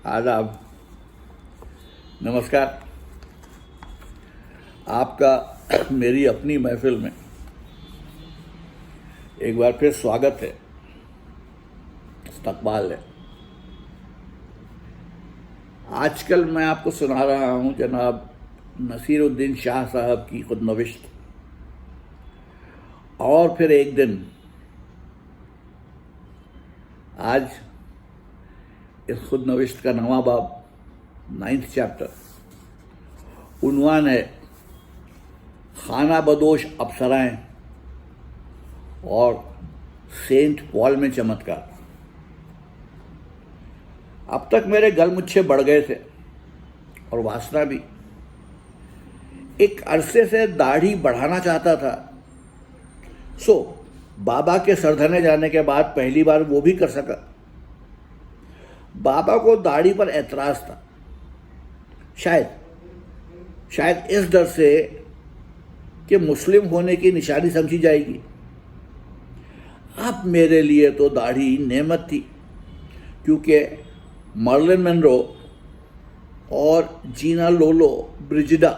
आदाब, नमस्कार। आपका मेरी अपनी महफिल में एक बार फिर स्वागत है, इस्तकबाल है। आजकल मैं आपको सुना रहा हूँ जनाब नसीरुद्दीन शाह साहब की खुदनविश्त। और फिर एक दिन आज इस खुदनविश्त का नवा बाब 9th चैप्टर, उन्वान है खाना बदोश अप्सराएं और सेंट पॉल में चमत्कार। अब तक मेरे गलमुच्छे बढ़ गए थे और वासना भी। एक अरसे से दाढ़ी बढ़ाना चाहता था, सो बाबा के सरधने जाने के बाद पहली बार वो भी कर सका। बाबा को दाढ़ी पर एतराज था, शायद इस डर से कि मुस्लिम होने की निशानी समझी जाएगी। अब मेरे लिए तो दाढ़ी नेमत थी, क्योंकि मर्लिन मनरो और जीना लोलो ब्रिजिडा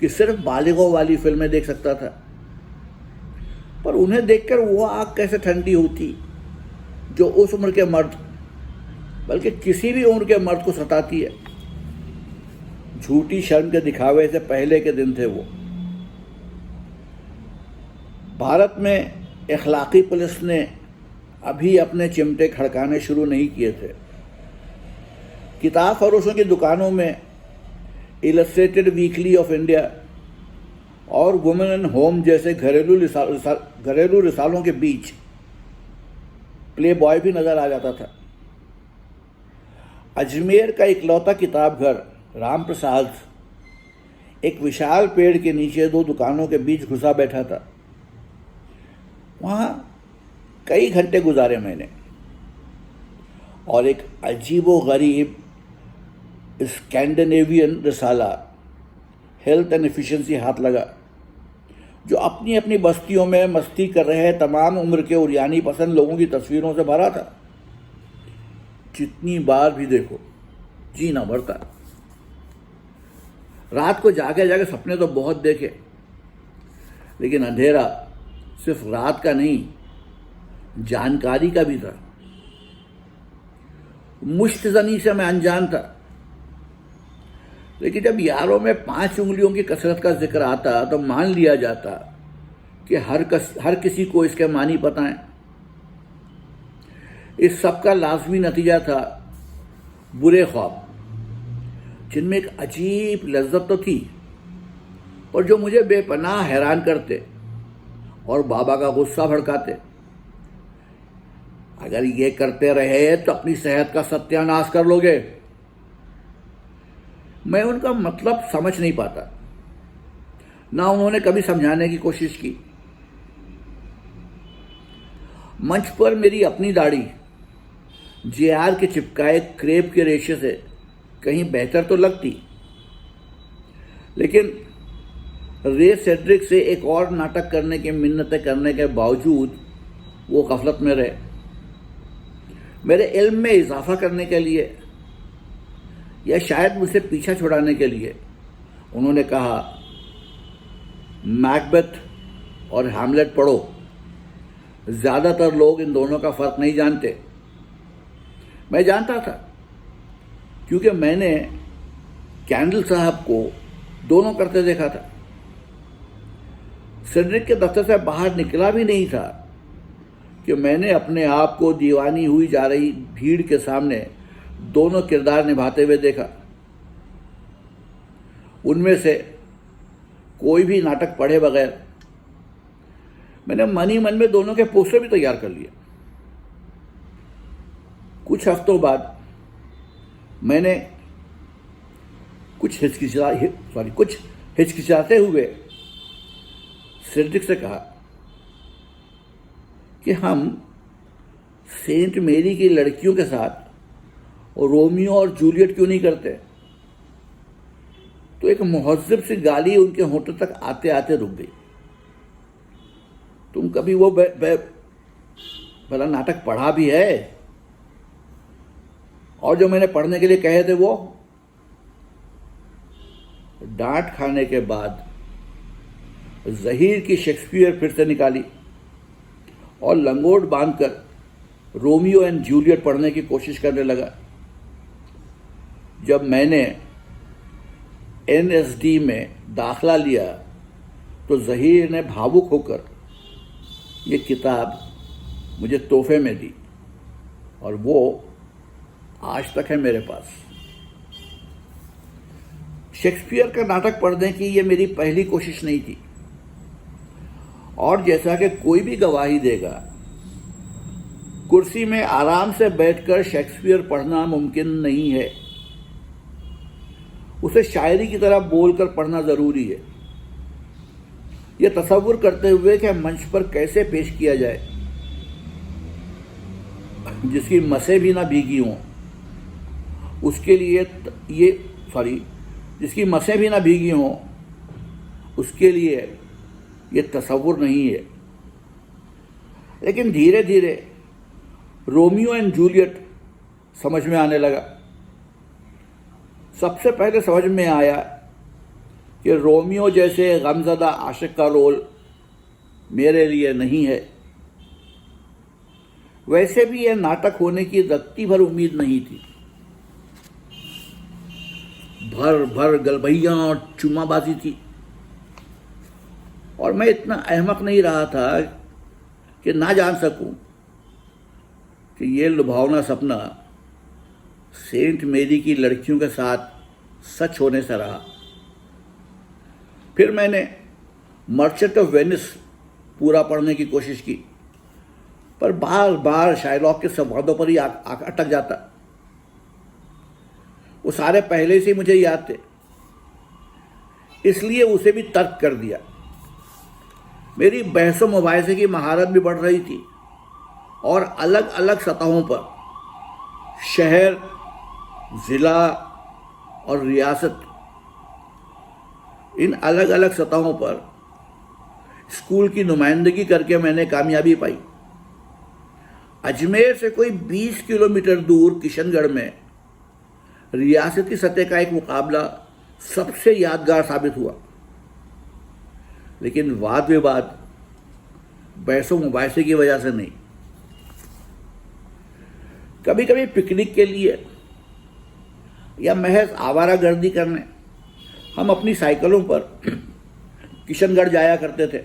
की सिर्फ बालिगों वाली फिल्में देख सकता था, पर उन्हें देखकर वो आग कैसे ठंडी होती जो उस उम्र के मर्द, बल्कि किसी भी उम्र के मर्द को सताती है। झूठी शर्म के दिखावे से पहले के दिन थे वो। भारत में इखलाकी पुलिस ने अभी अपने चिमटे खड़काने शुरू नहीं किए थे। किताब फरोशों की दुकानों में इलस्ट्रेटेड वीकली ऑफ इंडिया और वुमेन एंड होम जैसे घरेलू रिसालों के बीच प्ले बॉय भी नजर आ जाता था। अजमेर का इकलौता किताब घर राम प्रसाद एक विशाल पेड़ के नीचे दो दुकानों के बीच घुसा बैठा था। वहाँ कई घंटे गुजारे मैंने और एक अजीबो गरीब Scandinavian Risala health and efficiency हाथ लगा, जो अपनी अपनी बस्तियों में मस्ती कर रहे तमाम उम्र के उरियानी पसंद लोगों की तस्वीरों से भरा था। जितनी बार भी देखो जी ना भरता। रात को जागे जागे सपने तो बहुत देखे, लेकिन अंधेरा सिर्फ रात का नहीं, जानकारी का भी था। मुश्तजनी से मैं अनजान था, लेकिन जब यारों में 5 उंगलियों की कसरत का जिक्र आता तो मान लिया जाता कि हर किसी को इसके मानी पता है। इस सब का लाजमी नतीजा था बुरे ख्वाब, जिनमें एक अजीब लज्जत तो थी, और जो मुझे बेपनाह हैरान करते और बाबा का गुस्सा भड़काते। अगर ये करते रहे तो अपनी सेहत का सत्यानाश कर लोगे। मैं उनका मतलब समझ नहीं पाता, ना उन्होंने कभी समझाने की कोशिश की। मंच पर मेरी अपनी दाढ़ी जेआर के चिपकाए क्रेप के रेशे से कहीं बेहतर तो लगती, लेकिन रे सेड्रिक से एक और नाटक करने की मिन्नतें करने के बावजूद वो गफलत में रहे। मेरे इल्म में इजाफा करने के लिए या शायद मुझसे पीछा छुड़ाने के लिए उन्होंने कहा, मैकबेथ और हैमलेट पढ़ो। ज़्यादातर लोग इन दोनों का फ़र्क नहीं जानते। मैं जानता था, क्योंकि मैंने कैंडल साहब को दोनों करते देखा था। सेड्रिक के दफ्तर से बाहर निकला भी नहीं था कि मैंने अपने आप को दीवानी हुई जा रही भीड़ के सामने दोनों किरदार निभाते हुए देखा। उनमें से कोई भी नाटक पढ़े बगैर मैंने मन ही मन में दोनों के पोस्टर भी तैयार कर लिए। कुछ हफ्तों बाद मैंने कुछ हिचकिचाते हुए सेड्रिक से कहा कि हम सेंट मेरी की लड़कियों के साथ रोमियो और जूलियट क्यों नहीं करते। तो एक मुहज्जिब सी गाली उनके होंठों तक आते आते रुक गई। तुम कभी वो भला नाटक पढ़ा भी है? और जो मैंने पढ़ने के लिए कहे थे वो डांट खाने के बाद ज़हीर की शेक्सपियर फिर से निकाली और लंगोट बांधकर रोमियो एंड जूलियट पढ़ने की कोशिश करने लगा। जब मैंने NSD में दाखला लिया तो ज़हीर ने भावुक होकर ये किताब मुझे तोहफे में दी और वो आज तक है मेरे पास। शेक्सपियर का नाटक पढ़ने की ये मेरी पहली कोशिश नहीं थी और जैसा कि कोई भी गवाही देगा, कुर्सी में आराम से बैठकर शेक्सपियर पढ़ना मुमकिन नहीं है। उसे शायरी की तरह बोलकर पढ़ना जरूरी है, यह तसव्वुर करते हुए कि मंच पर कैसे पेश किया जाए, जिसकी मसें भी ना भीगी हों उसके लिए जिसकी मसें भी ना भीगी हों उसके लिए ये तसव्वुर नहीं है। लेकिन धीरे धीरे रोमियो एंड जूलियट समझ में आने लगा। सबसे पहले समझ में आया कि रोमियो जैसे गमज़दा आशिक का रोल मेरे लिए नहीं है। वैसे भी यह नाटक होने की रत्ती भर उम्मीद नहीं थी। भर भर गलबैयाँ और चुम्माबाजी थी और मैं इतना अहमक नहीं रहा था कि ना जान सकूं कि ये लुभावना सपना सेंट मेरी की लड़कियों के साथ सच होने से रहा। फिर मैंने मर्चेंट ऑफ वेनिस पूरा पढ़ने की कोशिश की, पर बार बार शायलॉक के संवादों पर ही अटक जाता। वो सारे पहले से मुझे याद थे, इसलिए उसे भी तर्क कर दिया। मेरी बहसों मुबाहिसे की महारत भी बढ़ रही थी और अलग अलग सतहों पर, शहर, ज़िला और रियासत, इन अलग अलग सतहों पर स्कूल की नुमाइंदगी करके मैंने कामयाबी पाई। अजमेर से कोई 20 किलोमीटर दूर किशनगढ़ में रियासती सतह का एक मुकाबला सबसे यादगार साबित हुआ। लेकिन वाद विवाद बहसों मुबाहिसे की वजह से नहीं। कभी कभी पिकनिक के लिए या महज आवारागर्दी करने हम अपनी साइकिलों पर किशनगढ़ जाया करते थे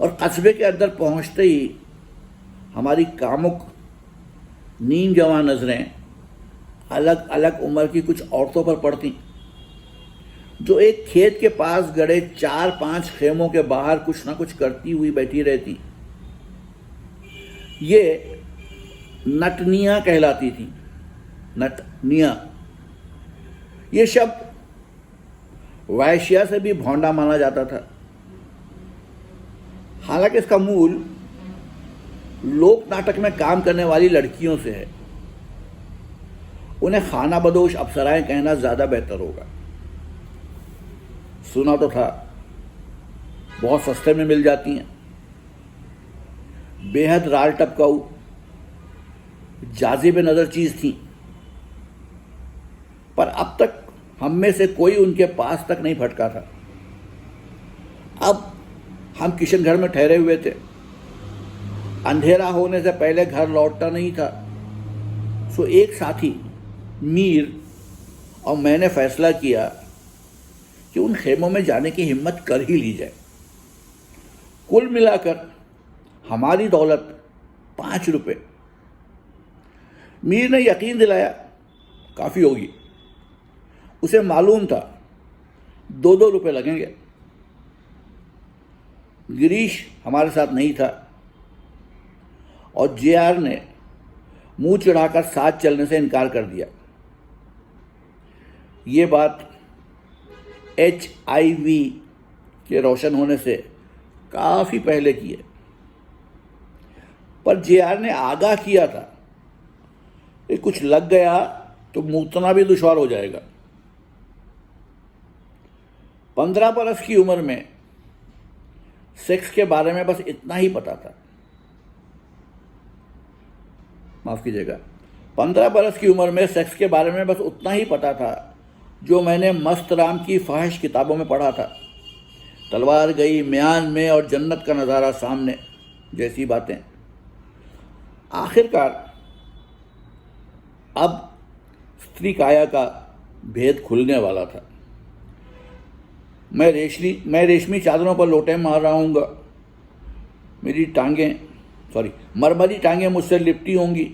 और कस्बे के अंदर पहुंचते ही हमारी कामुक नीम जवां नजरें अलग अलग उम्र की कुछ औरतों पर पड़ती, जो एक खेत के पास गड़े 4-5 खेमों के बाहर कुछ ना कुछ करती हुई बैठी रहती। ये नटनियां कहलाती थी। नटनियां, ये शब्द वैश्या से भी भौंडा माना जाता था। हालांकि इसका मूल लोक नाटक में काम करने वाली लड़कियों से है। उन्हें खाना बदोश अप्सराएं कहना ज्यादा बेहतर होगा। सुना तो था, बहुत सस्ते में मिल जाती हैं, बेहद राल टपकाऊ, जाज़िब नजर चीज थी, पर अब तक हम में से कोई उनके पास तक नहीं फटका था। अब हम किशनगढ़ में ठहरे हुए थे। अंधेरा होने से पहले घर लौटना नहीं था, सो एक साथी मीर और मैंने फैसला किया कि उन खेमों में जाने की हिम्मत कर ही ली जाए। कुल मिलाकर हमारी दौलत 5 रुपए। मीर ने यकीन दिलाया काफ़ी होगी। उसे मालूम था 2-2 रुपए लगेंगे। गिरीश हमारे साथ नहीं था और JR ने मुंह चिढ़ाकर साथ चलने से इनकार कर दिया। ये बात HIV के रोशन होने से काफ़ी पहले की है, पर JR ने आगाह किया था कि कुछ लग गया तो मुतना भी दुश्वार हो जाएगा। 15 बरस की उम्र में सेक्स के बारे में बस इतना ही पता था। माफ कीजिएगा, 15 बरस की उम्र में सेक्स के बारे में बस उतना ही पता था जो मैंने मस्त राम की फाहिश किताबों में पढ़ा था। तलवार गई म्यान में और जन्नत का नज़ारा सामने जैसी बातें। आखिरकार अब स्त्री काया का भेद खुलने वाला था। मैं रेशमी चादरों पर लोटे मार रहा हूँगा। मरमरी टांगें मुझसे लिपटी होंगी।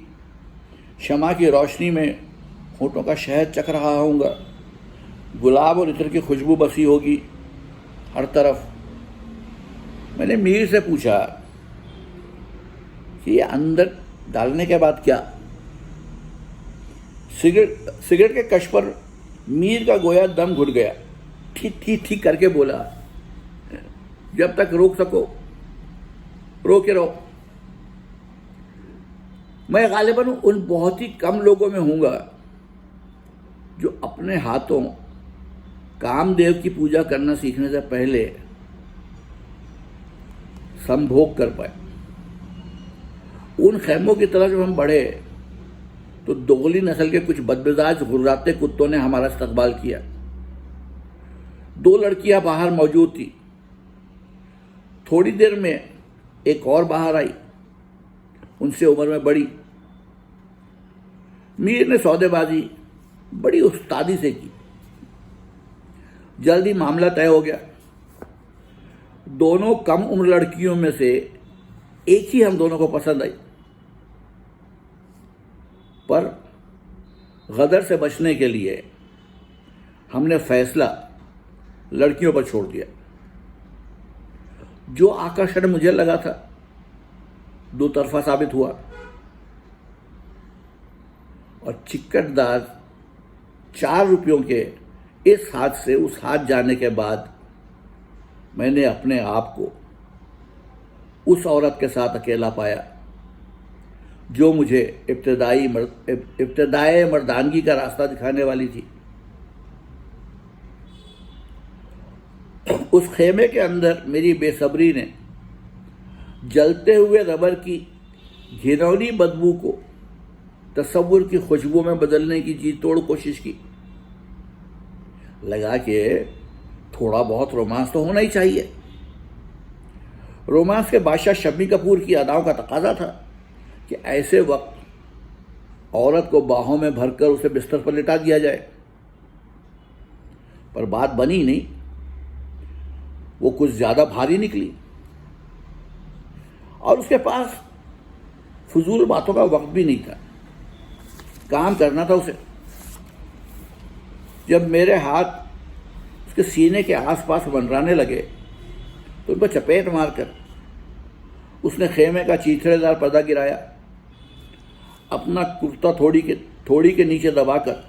शमा की रोशनी में होठों का शहद चख रहा हूँगा। गुलाब और इत्र की खुशबू बसी होगी हर तरफ। मैंने मीर से पूछा कि ये अंदर डालने के बाद क्या? सिगरेट के कश पर मीर का गोया दम घुट गया। ठीक करके बोला, जब तक रोक सको रोके रहो। मैं गालिबन उन बहुत ही कम लोगों में हूँगा जो अपने हाथों कामदेव की पूजा करना सीखने से पहले संभोग कर पाए। उन खैमों की तरफ जब हम बढ़े तो दोगली नस्ल के कुछ बदमिजाज गुर्राते कुत्तों ने हमारा इस्तकबाल किया। 2 लड़कियां बाहर मौजूद थी। थोड़ी देर में एक और बाहर आई, उनसे उम्र में बड़ी। मीर ने सौदेबाजी बड़ी उस्तादी से की। जल्दी मामला तय हो गया। दोनों कम उम्र लड़कियों में से एक ही हम दोनों को पसंद आई, पर गदर से बचने के लिए हमने फैसला लड़कियों पर छोड़ दिया। जो आकर्षण मुझे लगा था 2 तरफा साबित हुआ और चिक्कटदार 4 रुपयों के इस हाथ से उस हाथ जाने के बाद मैंने अपने आप को उस औरत के साथ अकेला पाया जो मुझे इब्तिदाई मर्दानगी का रास्ता दिखाने वाली थी। उस खेमे के अंदर मेरी बेसब्री ने जलते हुए रबर की घिनौनी बदबू को तसव्वुर की खुशबू में बदलने की जी तोड़ कोशिश की। लगा कि थोड़ा बहुत रोमांस तो होना ही चाहिए। रोमांस के बादशाह शम्मी कपूर की अदाओं का तकाजा था कि ऐसे वक्त औरत को बाहों में भरकर उसे बिस्तर पर लिटा दिया जाए, पर बात बनी नहीं। वो कुछ ज्यादा भारी निकली और उसके पास फजूल बातों का वक्त भी नहीं था। काम करना था उसे। जब मेरे हाथ उसके सीने के आसपास मंडराने लगे तो उन पर चपेट मारकर उसने खेमे का चीथड़ेदार पर्दा गिराया, अपना कुर्ता थोड़ी के नीचे दबाकर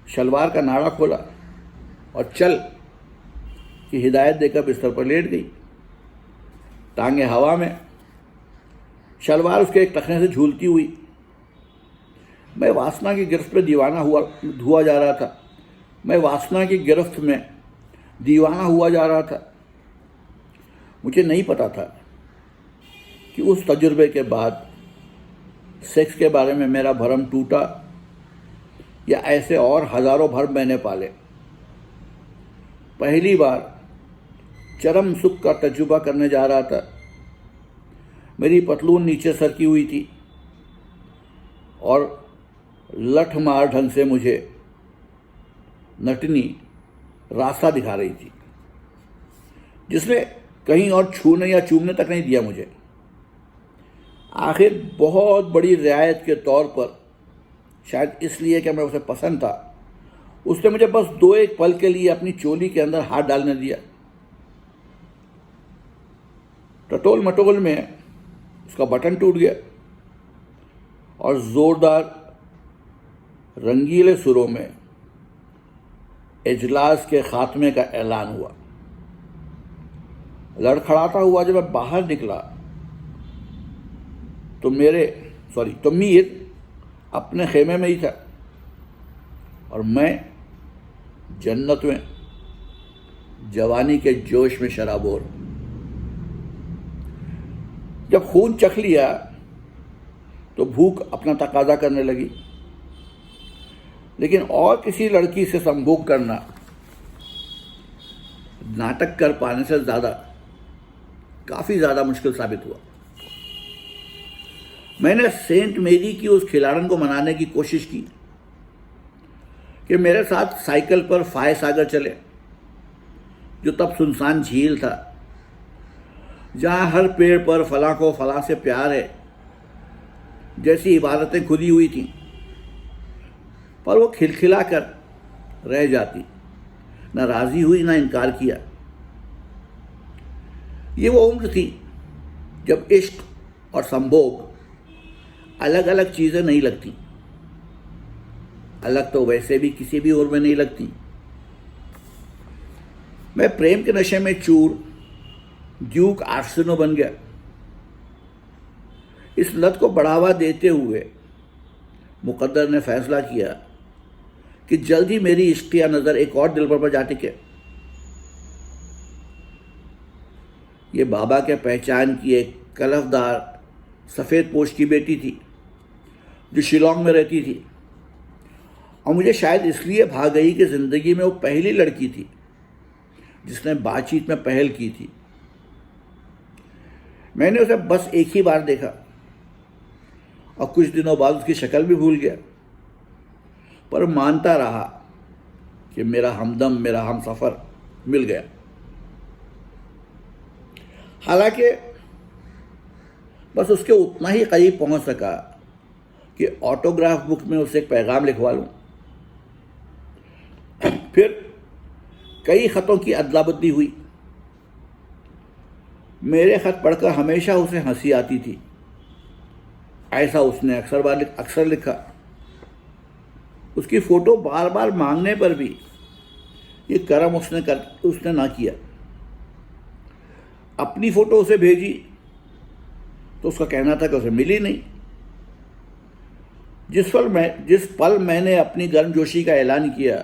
शलवार का नाड़ा खोला और चल की हिदायत देकर बिस्तर पर लेट गई। टांगे हवा में, शलवार उसके एक टखने से झूलती हुई। मैं वासना की गिरफ्त में हुआ जा रहा था। मैं वासना की गिरफ्त में दीवाना हुआ जा रहा था। मुझे नहीं पता था कि उस तजुर्बे के बाद सेक्स के बारे में मेरा भरम टूटा या ऐसे और हजारों भरम मैंने पाले। पहली बार चरम सुख का तजुर्बा करने जा रहा था। मेरी पतलून नीचे सरकी हुई थी और लठमार ढंग से मुझे नटनी रास्ता दिखा रही थी, जिसने कहीं और छूने या चूमने तक नहीं दिया मुझे। आखिर बहुत बड़ी रियायत के तौर पर, शायद इसलिए कि मैं उसे पसंद था, उसने मुझे बस 2-1 पल के लिए अपनी चोली के अंदर हाथ डालने दिया। टटोल मटोल में उसका बटन टूट गया और जोरदार रंगीले सुरों में इजलास के खात्मे का ऐलान हुआ। लड़खड़ाता हुआ जब मैं बाहर निकला तो मीर अपने खेमे में ही था और मैं जन्नत में जवानी के जोश में शराबोर। जब खून चख लिया तो भूख अपना तकाजा करने लगी। लेकिन और किसी लड़की से संभोग करना नाटक कर पाने से काफ़ी ज़्यादा मुश्किल साबित हुआ। मैंने सेंट मेरी की उस खिलाड़न को मनाने की कोशिश की कि मेरे साथ साइकिल पर फाय सागर चले, जो तब सुनसान झील था, जहाँ हर पेड़ पर फलां को फलां से प्यार है जैसी इबारतें खुदी हुई थीं, पर वो खिलखिला कर रह जाती, न राज़ी हुई न इनकार किया। ये वो उम्र थी जब इश्क और संभोग अलग अलग चीज़ें नहीं लगती। अलग तो वैसे भी किसी भी उम्र में नहीं लगती। मैं प्रेम के नशे में चूर ड्यूक आर्सेनो बन गया। इस लत को बढ़ावा देते हुए मुकद्दर ने फैसला किया कि जल्द ही मेरी इश्किया नज़र एक और दिलबर पर जा टिके। ये बाबा के पहचान की एक कलफदार सफ़ेद पोश की बेटी थी जो शिलोंग में रहती थी, और मुझे शायद इसलिए भाग गई कि ज़िंदगी में वो पहली लड़की थी जिसने बातचीत में पहल की थी। मैंने उसे बस एक ही बार देखा और कुछ दिनों बाद उसकी शक्ल भी भूल गया, पर मानता रहा कि मेरा हमदम, मेरा हमसफ़र मिल गया। हालांकि बस उसके उतना ही करीब पहुंच सका कि ऑटोग्राफ बुक में उसे एक पैगाम लिखवा लूं। फिर कई ख़तों की अदला बदली हुई। मेरे ख़त पढ़कर हमेशा उसे हंसी आती थी, ऐसा उसने अक्सर लिखा। उसकी फ़ोटो बार बार मांगने पर भी ये कर्म उसने ना किया। अपनी फ़ोटो उसे भेजी तो उसका कहना था कि उसे मिली नहीं। जिस पल मैंने अपनी गर्मजोशी का ऐलान किया,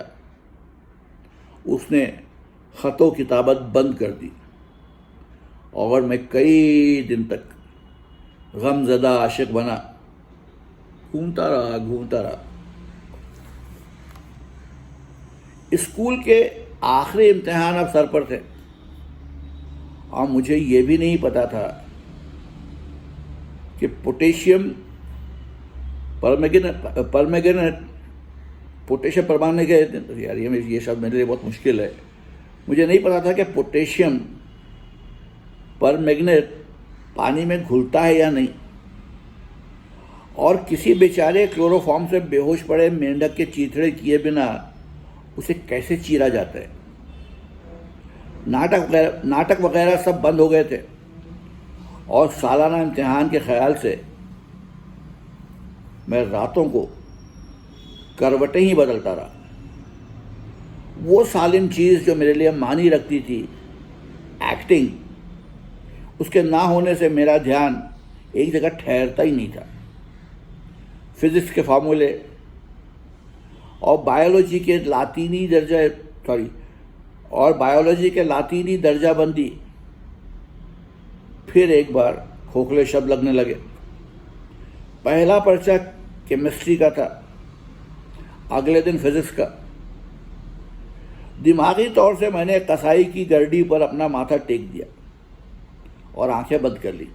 उसने ख़तो किताबत बंद कर दी और मैं कई दिन तक गमज़दा आशिक बना घूमता रहा। स्कूल के आखिरी इम्तिहान अब सर पर थे और मुझे ये भी नहीं पता था कि पोटेशियम परमैंगनेट पोटेशियम परमैंगनेट, यार ये शब्द मेरे लिए बहुत मुश्किल है। मुझे नहीं पता था कि पोटेशियम परमैंगनेट पानी में घुलता है या नहीं, और किसी बेचारे क्लोरोफॉर्म से बेहोश पड़े मेंढक के चीथड़े किए बिना उसे कैसे चीरा जाता है। नाटक वगैरह सब बंद हो गए थे और सालाना इम्तिहान के ख्याल से मैं रातों को करवटें ही बदलता रहा। वो सालिम चीज़ जो मेरे लिए मानी रखती थी, एक्टिंग, उसके ना होने से मेरा ध्यान एक जगह ठहरता ही नहीं था। फिज़िक्स के फार्मूले और बायोलॉजी के लातीनी दर्जाबंदी फिर एक बार खोखले शब्द लगने लगे। पहला पर्चा केमिस्ट्री का था, अगले दिन फिजिक्स का। दिमागी तौर से मैंने कसाई की गरडी पर अपना माथा टेक दिया और आंखें बंद कर ली।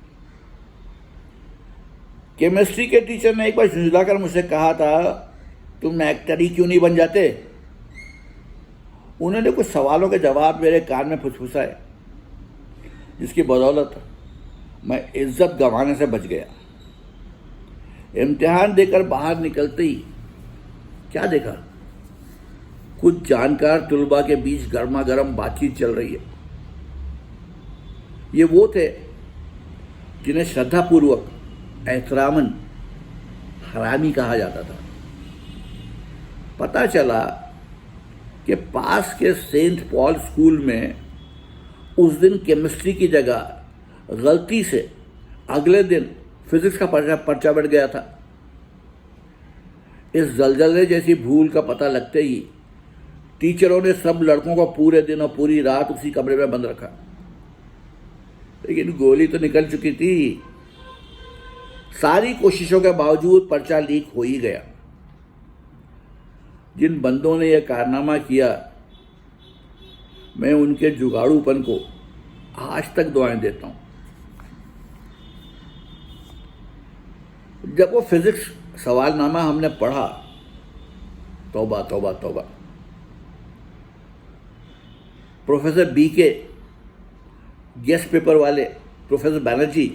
केमिस्ट्री के टीचर ने एक बार झुंझलाकर मुझसे कहा था, तुम एक्टर ही क्यों नहीं बन जाते। उन्होंने कुछ सवालों के जवाब मेरे कान में फुसफुसाए, जिसकी बदौलत मैं इज्जत गंवाने से बच गया। इम्तिहान देकर बाहर निकलते ही क्या देखा, कुछ जानकार तुलबा के बीच गर्मा गर्म बातचीत चल रही है। ये वो थे जिन्हें श्रद्धापूर्वक एहतरामन हरामी कहा जाता था। पता चला कि पास के सेंट पॉल स्कूल में उस दिन केमिस्ट्री की जगह गलती से अगले दिन फिजिक्स का पर्चा बढ़ गया था। इस जलजले जैसी भूल का पता लगते ही टीचरों ने सब लड़कों को पूरे दिन और पूरी रात उसी कमरे में बंद रखा। लेकिन गोली तो निकल चुकी थी। सारी कोशिशों के बावजूद पर्चा लीक हो ही गया। जिन बंदों ने यह कारनामा किया, मैं उनके जुगाड़ूपन को आज तक दुआएं देता हूं। जब वो फिजिक्स सवालनामा हमने पढ़ा, तौबा तौबा तौबा। प्रोफेसर बी के गेस्ट पेपर वाले प्रोफेसर बैनर्जी,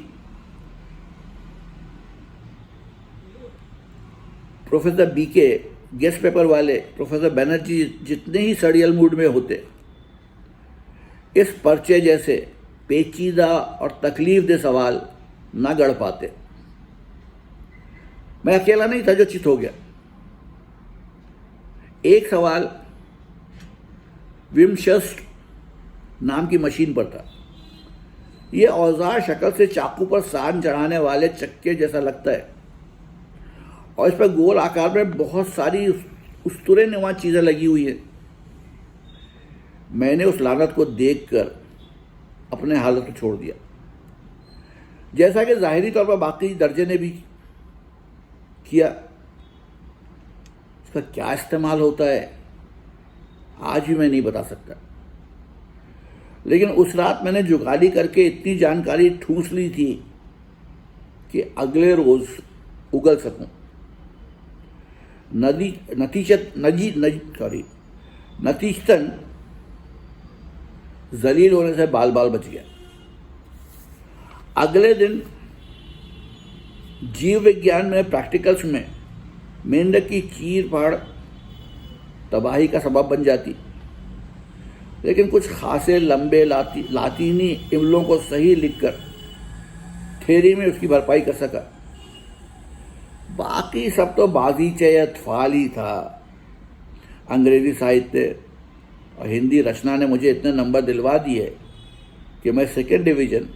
प्रोफेसर बी के गेस्ट पेपर वाले प्रोफेसर बैनर्जी जितने ही सड़ियल मूड में होते, इस पर्चे जैसे पेचीदा और तकलीफ दे सवाल ना गढ़ पाते। मैं अकेला नहीं था जो चित हो गया। एक सवाल विमशस्ट नाम की मशीन पर था। यह औजार शक्ल से चाकू पर सान चढ़ाने वाले चक्के जैसा लगता है और इस पर गोल आकार में बहुत सारी उस्तुरे नुमा चीजें लगी हुई है। मैंने उस लानत को देखकर अपने हालत को छोड़ दिया, जैसा कि जाहिरी तौर पर बाकी दर्जे ने भी किया। इसका क्या इस्तेमाल होता है आज भी मैं नहीं बता सकता, लेकिन उस रात मैंने जुगाली करके इतनी जानकारी ठूंस ली थी कि अगले रोज उगल सकूं। नतीजतन जलील होने से बाल बाल बच गया। अगले दिन जीव विज्ञान में प्रैक्टिकल्स में मेंढक की चीर फाड़ तबाही का सबब बन जाती, लेकिन कुछ खासे लंबे लातीनी इमलों को सही लिखकर थ्योरी में उसकी भरपाई कर सका। बाकी सब तो बागीचे या अतफाल ही था। अंग्रेजी साहित्य और हिंदी रचना ने मुझे इतने नंबर दिलवा दिए कि मैं सेकेंड डिवीजन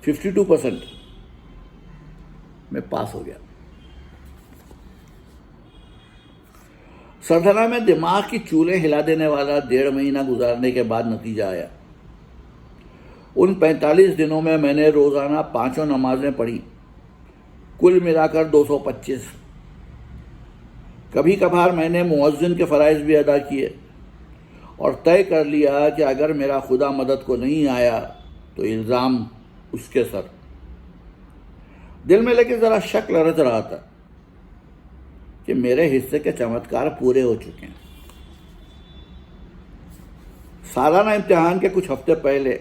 52% में पास हो गया। सरधना में दिमाग की चूलें हिला देने वाला 1.5 महीना गुजारने के बाद नतीजा आया। उन 45 दिनों में मैंने रोजाना 5 नमाजें पढ़ी, कुल मिलाकर 225। कभी कभार मैंने मुअज्जिन के फ़राइज़ भी अदा किए और तय कर लिया कि अगर मेरा खुदा मदद को नहीं आया तो इल्ज़ाम उसके सर। दिल में लेकिन ज़रा शक लरज रहा था कि मेरे हिस्से के चमत्कार पूरे हो चुके हैं। सालाना इम्तिहान के कुछ हफ्ते पहले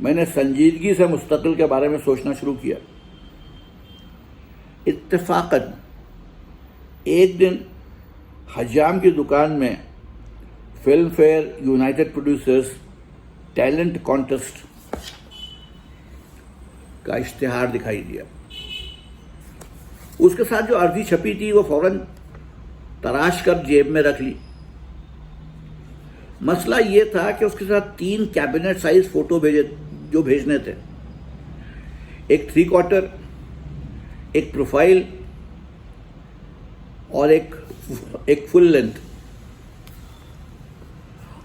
मैंने संजीदगी से मुस्तकिल के बारे में सोचना शुरू किया। इत्तेफाकन एक दिन हजाम की दुकान में film fair United producers talent contest का इश्तिहार दिखाई दिया। उसके साथ जो अर्जी छपी थी वो फौरन तराश कर जेब में रख ली। मसला ये था कि उसके साथ 3 कैबिनेट साइज फोटो भेजने थे। एक 3/4, एक प्रोफाइल और एक फुल लेंथ।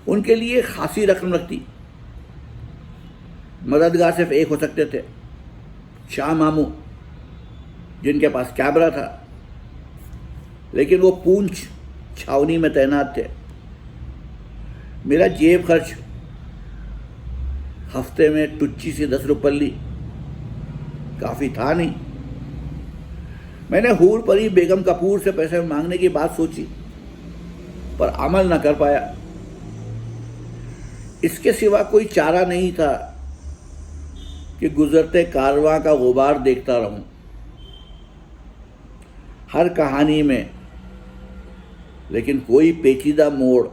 उनके लिए खासी रकम लगती। मददगार सिर्फ एक हो सकते थे, शाह मामू, जिनके पास कैमरा था, लेकिन वो पूंछ छावनी में तैनात थे। मेरा जेब खर्च हफ्ते में टुच्ची से 10 रुपये काफ़ी था नहीं। मैंने हूर परी बेगम कपूर से पैसे मांगने की बात सोची, पर अमल न कर पाया। इसके सिवा कोई चारा नहीं था कि गुजरते कारवां का गुबार देखता रहूं। हर कहानी में लेकिन कोई पेचीदा मोड़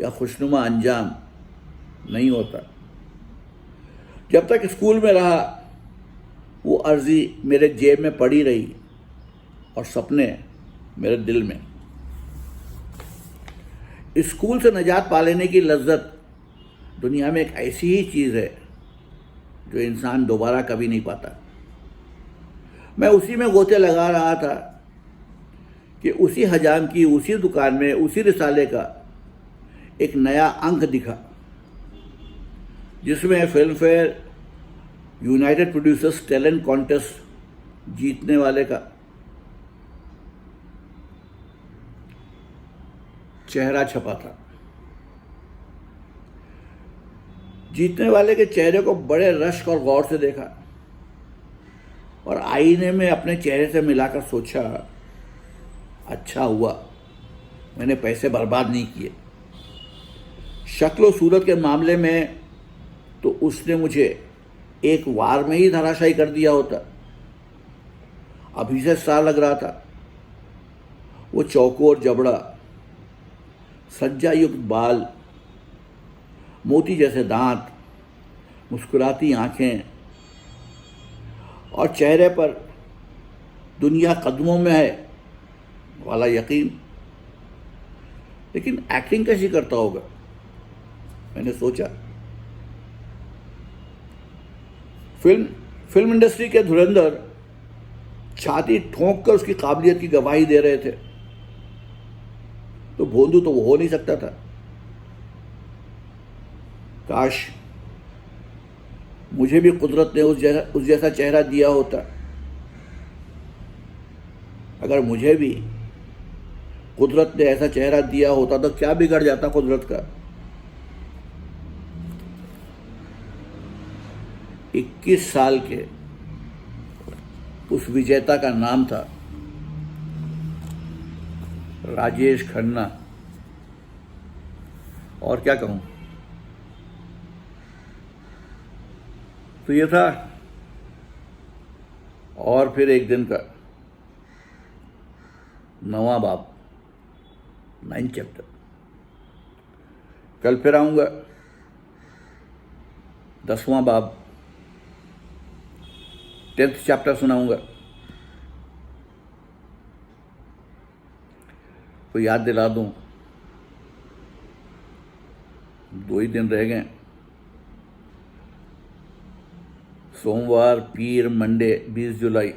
या खुशनुमा अंजाम नहीं होता। जब तक स्कूल में रहा वो अर्जी मेरे जेब में पड़ी रही और सपने मेरे दिल में। स्कूल से निजात पा लेने की लज्जत दुनिया में एक ऐसी ही चीज़ है जो इंसान दोबारा कभी नहीं पाता। मैं उसी में गोते लगा रहा था कि उसी हजाम की उसी दुकान में उसी रिसाले का एक नया अंक दिखा, जिसमें film fair United producers talent contest जीतने वाले का चेहरा छपा था। जीतने वाले के चेहरे को बड़े रश्क और गौर से देखा और आईने में अपने चेहरे से मिलाकर सोचा, अच्छा हुआ मैंने पैसे बर्बाद नहीं किए। शक्ल सूरत के मामले में तो उसने मुझे एक वार में ही धराशायी कर दिया होता। अभी से सा लग रहा था। वो चौकोर जबड़ा, सज्जा युक्त बाल, मोती जैसे दांत, मुस्कुराती आंखें और चेहरे पर दुनिया कदमों में है वाला यकीन। लेकिन एक्टिंग कैसी करता होगा, मैंने सोचा। फिल्म इंडस्ट्री के धुरंधर छाती ठोंक कर उसकी काबिलियत की गवाही दे रहे थे, तो भोंदू तो वो हो नहीं सकता था। काश मुझे भी कुदरत ने उस जैसा चेहरा दिया होता। अगर मुझे भी कुदरत ने ऐसा चेहरा दिया होता तो क्या बिगड़ जाता कुदरत का। 21 साल के उस विजेता का नाम था राजेश खन्ना। और क्या कहूं। तो ये था। और फिर एक दिन का 9वां बाब, 9th चैप्टर। कल फिर आऊंगा 10वां बाब, 10th चैप्टर सुनाऊंगा। तो याद दिला दूं, 2 ही दिन रह गए। सोमवार, पीर, मंडे 20 जुलाई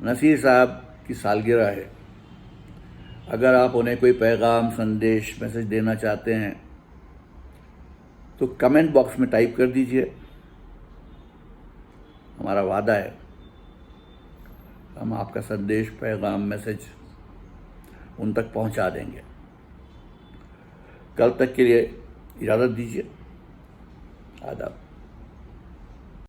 नसीर साहब की सालगिरह है। अगर आप उन्हें कोई पैगाम, संदेश, मैसेज देना चाहते हैं तो कमेंट बॉक्स में टाइप कर दीजिए। हमारा वादा है हम आपका संदेश, पैगाम, मैसेज उन तक पहुंचा देंगे। कल तक के लिए इजाज़त दीजिए। आदाब।